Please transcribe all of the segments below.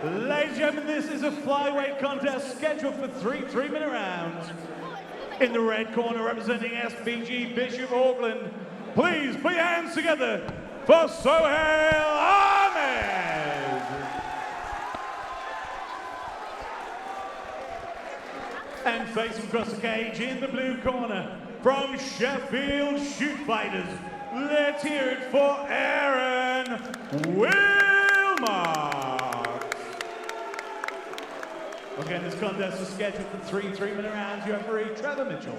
Ladies and gentlemen, this is a flyweight contest scheduled for three 3-minute rounds. In the red corner, representing SBG Bishop Auckland, please put your hands together for Sohail Ahmed. And facing across the cage in the blue corner, from Sheffield Shoot Fighters, let's hear it for Aaron WIlmot. Again, this contest is scheduled for three 3-minute rounds. Your referee, Trevor Mitchell.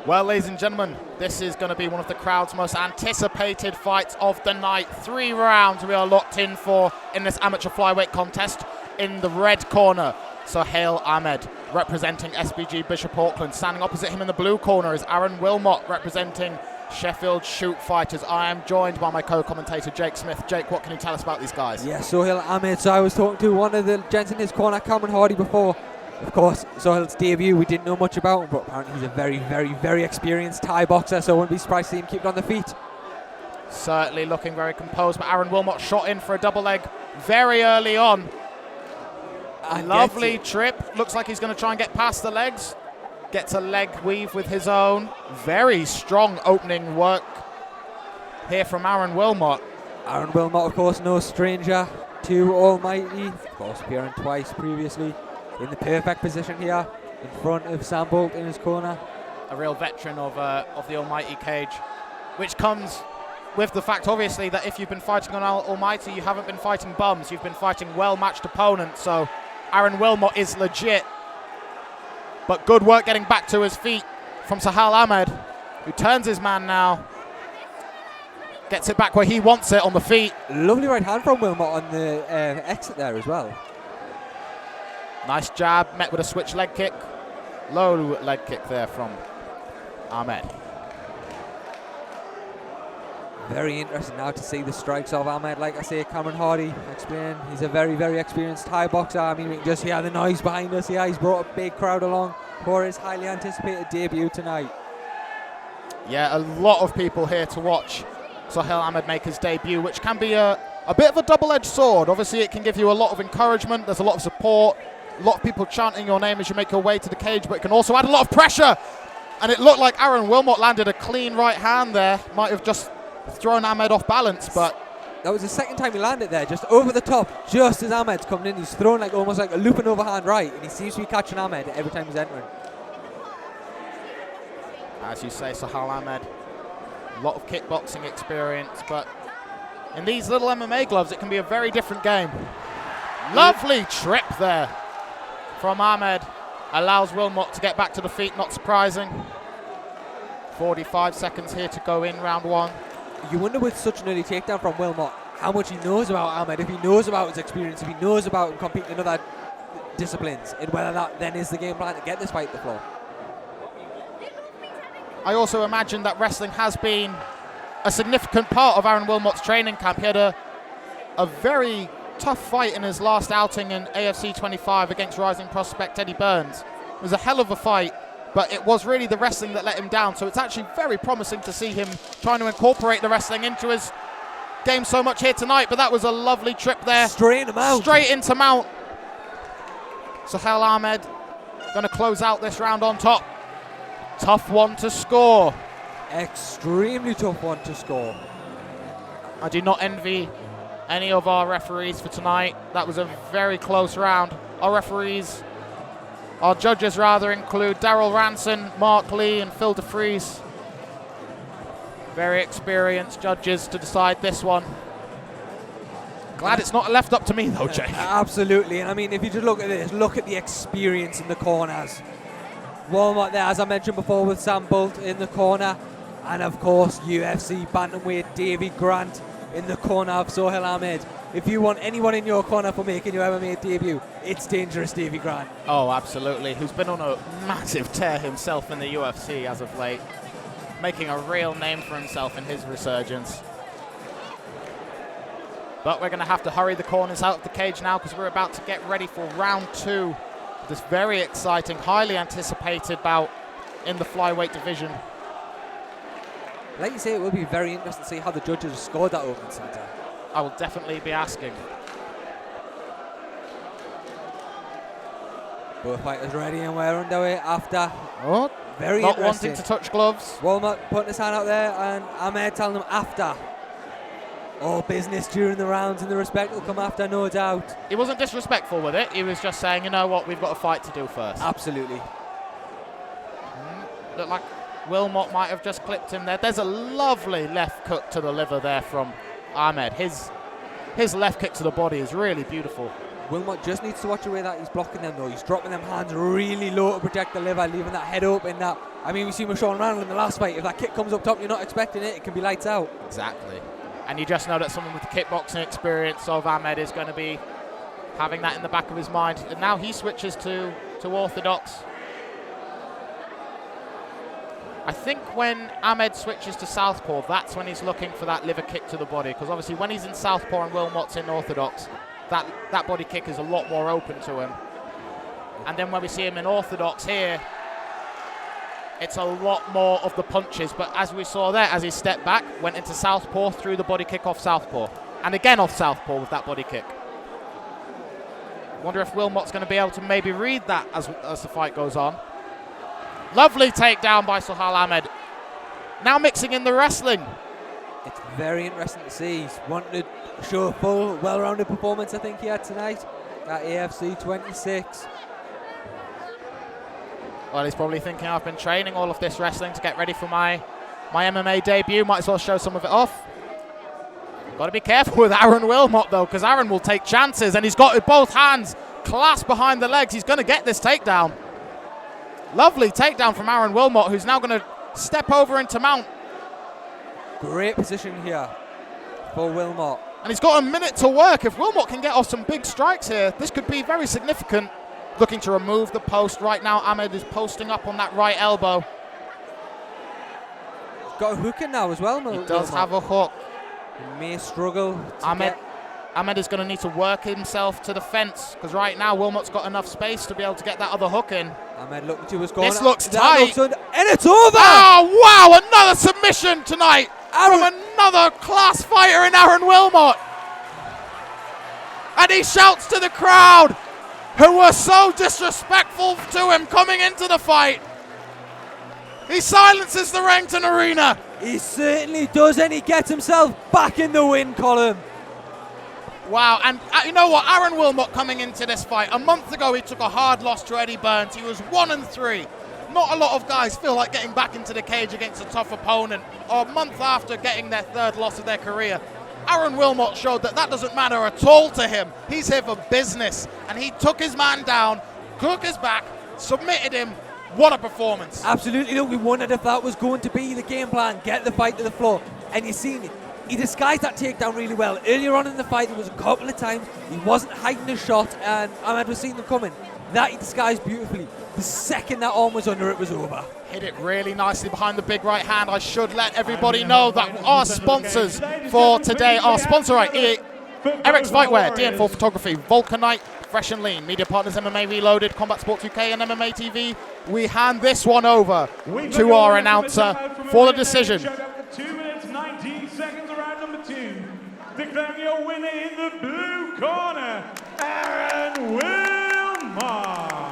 Well, ladies and gentlemen, this is going to be one of the crowd's most anticipated fights of the night. 3 rounds we are locked in for in this amateur flyweight contest. In the red corner, Sohail Ahmed, representing SBG Bishop Auckland. Standing opposite him in the blue corner is Aaron WIlmot, representing Sheffield Shoot Fighters. I am joined by my co-commentator, Jake Smith. Jake, what can you tell us about these guys? Yeah, Sohail Ahmed. So I was talking to one of the gents in his corner, Cameron Hardy, before. Of course, Sohail's debut, we didn't know much about him, but apparently he's a very, very, very experienced Thai boxer, so I wouldn't be surprised to see him keep it on the feet. Certainly looking very composed, but Aaron WIlmot shot in for a double leg very early on. A lovely trip. Looks like he's going to try and get past the legs. Gets a leg weave with his own. Very strong opening work here from Aaron WIlmot. Aaron WIlmot, of course, no stranger to Almighty. Of course, appearing twice previously. In the perfect position here, in front of Sam Bolt in his corner. A real veteran of the Almighty cage, which comes with the fact, obviously, that if you've been fighting on Almighty, you haven't been fighting bums. You've been fighting well-matched opponents. So Aaron WIlmot is legit. But good work getting back to his feet from Sohail Ahmed, who turns his man now. Gets it back where he wants it, on the feet. Lovely right hand from WIlmot on the exit there as well. Nice jab, met with a switch leg kick. Low leg kick there from Ahmed. Very interesting now to see the strikes of Ahmed. Like I say, Cameron Hardy explained, he's a very, very experienced Thai boxer. I mean, we can just hear the noise behind us. Yeah, he's brought a big crowd along for his highly anticipated debut tonight. Yeah, a lot of people here to watch Sohail Ahmed make his debut, which can be a bit of a double-edged sword. Obviously, it can give you a lot of encouragement. There's a lot of support, a lot of people chanting your name as you make your way to the cage, but it can also add a lot of pressure. And it looked like Aaron WIlmot landed a clean right hand there. Might have just thrown Ahmed off balance, but that was the second time he landed there, just over the top, just as Ahmed's coming in. He's thrown like almost like a looping overhand right, and he seems to be catching Ahmed every time he's entering. As you say, Sohail Ahmed, a lot of kickboxing experience, but in these little MMA gloves, it can be a very different game. Lovely trip there from Ahmed. Allows WIlmot to get back to the feet, not surprising. 45 seconds here to go in round 1. You wonder with such an early takedown from WIlmot how much he knows about Ahmed, if he knows about his experience, if he knows about him competing in other disciplines, and whether that then is the game plan to get this fight to the floor. I also imagine that wrestling has been a significant part of Aaron WIlmot's training camp. He had a very tough fight in his last outing in AFC 25 against rising prospect Eddie Burns. It was a hell of a fight, but it was really the wrestling that let him down. So it's actually very promising to see him trying to incorporate the wrestling into his game so much here tonight. But that was a lovely trip there. Straight into mount. Straight into mount. Sohail Ahmed going to close out this round on top. Tough one to score. Extremely tough one to score. I do not envy any of our referees for tonight. That was a very close round. Our judges rather include Daryl Ranson, Mark Lee and Phil DeFries. Very experienced judges to decide this one. Glad it's not left up to me though, Jake. Absolutely, and I mean, if you just look at this, look at the experience in the corners. WIlmot there, as I mentioned before, with Sam Bolt in the corner. And of course, UFC bantamweight Davy Grant in the corner of Sohail Ahmed. If you want anyone in your corner for making your MMA debut, it's Dangerous Davy Grant. Oh, absolutely. Who's been on a massive tear himself in the UFC as of late. Making a real name for himself in his resurgence. But we're going to have to hurry the corners out of the cage now because we're about to get ready for round 2. This very exciting, highly anticipated bout in the flyweight division. Like you say, it will be very interesting to see how the judges scored that open center. I will definitely be asking. Both fighters ready and we're underway after. Oh, Very not interesting. wanting to touch gloves. WIlmot putting his hand out there, and Ahmed telling him after. All business during the rounds, and the respect will come after, no doubt. He wasn't disrespectful with it. He was just saying, you know what, we've got a fight to do first. Absolutely. Looked like WIlmot might have just clipped him there. There's a lovely left cut to the liver there from Ahmed. His left kick to the body is really beautiful. WIlmot just needs to watch the way that he's blocking them, though. He's dropping them hands really low to protect the liver, leaving that head open. That, I mean, we see with Sean Randall in the last fight. If that kick comes up top, you're not expecting it. It can be lights out. Exactly. And you just know that someone with the kickboxing experience of Ahmed is going to be having that in the back of his mind. And now he switches to orthodox. I think when Ahmed switches to southpaw, that's when he's looking for that liver kick to the body. Because obviously when he's in southpaw and WIlmot's in orthodox, that body kick is a lot more open to him. And then when we see him in orthodox here, it's a lot more of the punches. But as we saw there, as he stepped back, went into southpaw, threw the body kick off southpaw. And again off southpaw with that body kick. Wonder if WIlmot's going to be able to maybe read that as the fight goes on. Lovely takedown by Sohail Ahmed. Now mixing in the wrestling. It's very interesting to see. He's wanting to show a full, well-rounded performance, I think he had tonight at AFC 26. Well, he's probably thinking, I've been training all of this wrestling to get ready for my MMA debut. Might as well show some of it off. Got to be careful with Aaron WIlmot, though, because Aaron will take chances, and he's got both hands clasped behind the legs. He's going to get this takedown. Lovely takedown from Aaron WIlmot, who's now going to step over into mount. Great position here for WIlmot. And he's got a minute to work. If WIlmot can get off some big strikes here, this could be very significant. Looking to remove the post. Right now, Ahmed is posting up on that right elbow. He's got a hook in now as well. He does have a hook. He may struggle to Ahmed is going to need to work himself to the fence, because right now WIlmot's got enough space to be able to get that other hook in. Ahmed looking to his corner. This looks tight. And it's over! Oh, wow, another submission tonight from another class fighter in Aaron WIlmot. And he shouts to the crowd, who were so disrespectful to him coming into the fight. He silences the Rankton Arena. He certainly does, and he gets himself back in the win column. Wow, and you know what? Aaron WIlmot coming into this fight, a month ago he took a hard loss to Eddie Burns. He was 1-3. Not a lot of guys feel like getting back into the cage against a tough opponent, or a month after getting their third loss of their career. Aaron WIlmot showed that doesn't matter at all to him. He's here for business, and he took his man down, took his back, submitted him. What a performance. Absolutely. Look, we wondered if that was going to be the game plan, get the fight to the floor, and you've seen it. He disguised that takedown really well. Earlier on in the fight, there was a couple of times he wasn't hiding his shot, and Ahmed was seeing them coming. That he disguised beautifully. The second that arm was under, it was over. Hit it really nicely behind the big right hand. I should let everybody know that our sponsors for today are Sponsor Right, Eric's Fightwear, DN4 Photography, Vulcanite, Fresh and Lean, Media Partners UK Reloaded, Combat Sport 2K and MMA TV. We hand this one over to our announcer for the decision. 2 minutes, 19 seconds, round number 2. Declaring your winner in the blue corner, Aaron WIlmot.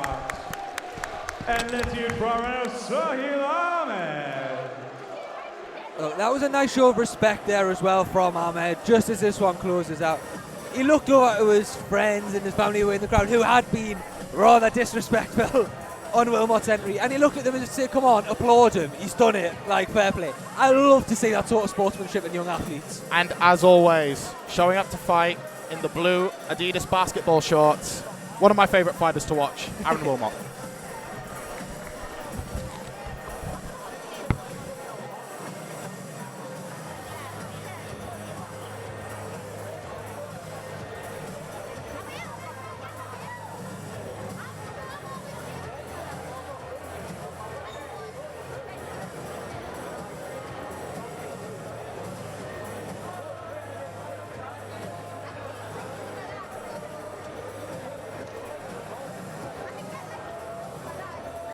And let's hear it for our Sohail Ahmed. Look, that was a nice show of respect there as well from Ahmed, just as this one closes out. He looked over to his friends and his family who were in the crowd, who had been rather disrespectful on WIlmot's entry, and he looked at them and just said, come on, applaud him, he's done it, like, fair play. I love to see that sort of sportsmanship in young athletes. And as always, showing up to fight in the blue Adidas basketball shorts, one of my favourite fighters to watch, Aaron WIlmot.